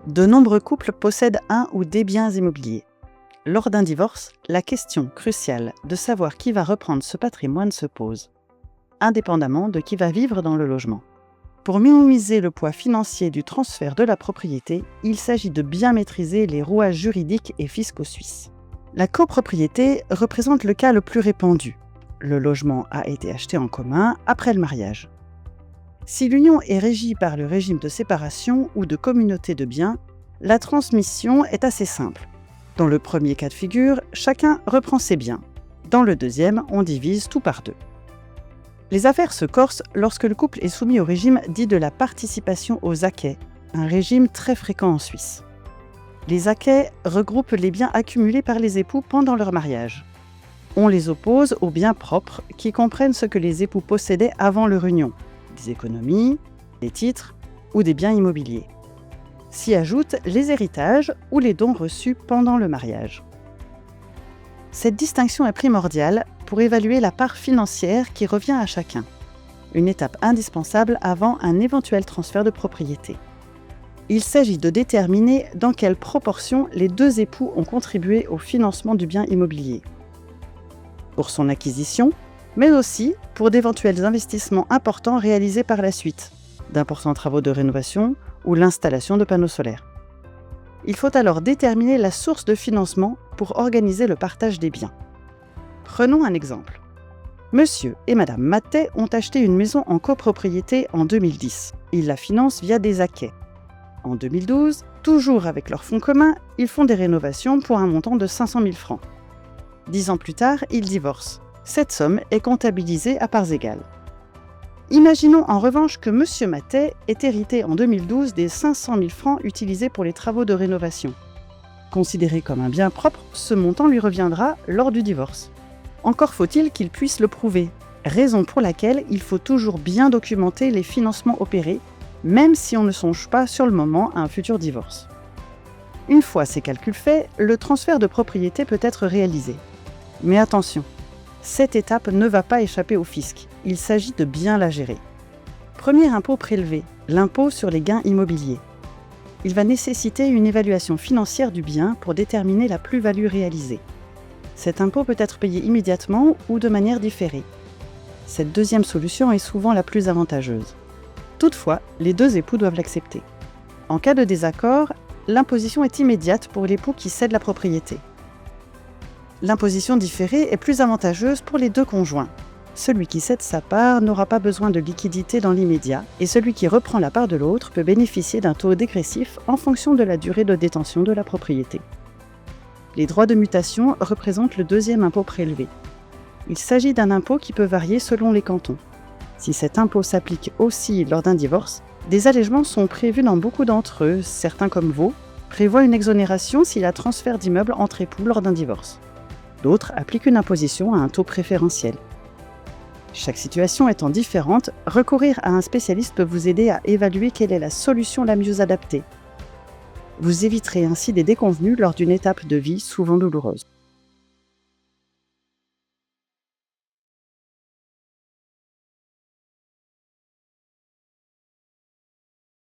De nombreux couples possèdent un ou des biens immobiliers. Lors d'un divorce, la question cruciale de savoir qui va reprendre ce patrimoine se pose, indépendamment de qui va vivre dans le logement. Pour minimiser le poids financier du transfert de la propriété, il s'agit de bien maîtriser les rouages juridiques et fiscaux suisses. La copropriété représente le cas le plus répandu. Le logement a été acheté en commun après le mariage. Si l'union est régie par le régime de séparation ou de communauté de biens, la transmission est assez simple. Dans le premier cas de figure, chacun reprend ses biens. Dans le deuxième, on divise tout par deux. Les affaires se corsent lorsque le couple est soumis au régime dit de la participation aux acquêts, un régime très fréquent en Suisse. Les acquêts regroupent les biens accumulés par les époux pendant leur mariage. On les oppose aux biens propres qui comprennent ce que les époux possédaient avant leur union, des économies, des titres ou des biens immobiliers. S'y ajoutent les héritages ou les dons reçus pendant le mariage. Cette distinction est primordiale pour évaluer la part financière qui revient à chacun, une étape indispensable avant un éventuel transfert de propriété. Il s'agit de déterminer dans quelle proportion les deux époux ont contribué au financement du bien immobilier, pour son acquisition, mais aussi pour d'éventuels investissements importants réalisés par la suite, d'importants travaux de rénovation ou l'installation de panneaux solaires. Il faut alors déterminer la source de financement pour organiser le partage des biens. Prenons un exemple. Monsieur et Madame Matet ont acheté une maison en copropriété en 2010. Ils la financent via des acquêts. En 2012, toujours avec leurs fonds communs, ils font des rénovations pour un montant de 500 000 francs. 10 ans plus tard, ils divorcent. Cette somme est comptabilisée à parts égales. Imaginons en revanche que Monsieur Matet ait hérité en 2012 des 500 000 francs utilisés pour les travaux de rénovation. Considéré comme un bien propre, ce montant lui reviendra lors du divorce. Encore faut-il qu'il puisse le prouver, raison pour laquelle il faut toujours bien documenter les financements opérés, même si on ne songe pas sur le moment à un futur divorce. Une fois ces calculs faits, le transfert de propriété peut être réalisé. Mais attention, cette étape ne va pas échapper au fisc, il s'agit de bien la gérer. Premier impôt prélevé, l'impôt sur les gains immobiliers. Il va nécessiter une évaluation financière du bien pour déterminer la plus-value réalisée. Cet impôt peut être payé immédiatement ou de manière différée. Cette deuxième solution est souvent la plus avantageuse. Toutefois, les deux époux doivent l'accepter. En cas de désaccord, l'imposition est immédiate pour l'époux qui cède la propriété. L'imposition différée est plus avantageuse pour les deux conjoints. Celui qui cède sa part n'aura pas besoin de liquidité dans l'immédiat et celui qui reprend la part de l'autre peut bénéficier d'un taux dégressif en fonction de la durée de détention de la propriété. Les droits de mutation représentent le deuxième impôt prélevé. Il s'agit d'un impôt qui peut varier selon les cantons. Si cet impôt s'applique aussi lors d'un divorce, des allégements sont prévus dans beaucoup d'entre eux. Certains comme Vaud prévoient une exonération s'il y a transfert d'immeubles entre époux lors d'un divorce. D'autres appliquent une imposition à un taux préférentiel. Chaque situation étant différente, recourir à un spécialiste peut vous aider à évaluer quelle est la solution la mieux adaptée. Vous éviterez ainsi des déconvenues lors d'une étape de vie souvent douloureuse.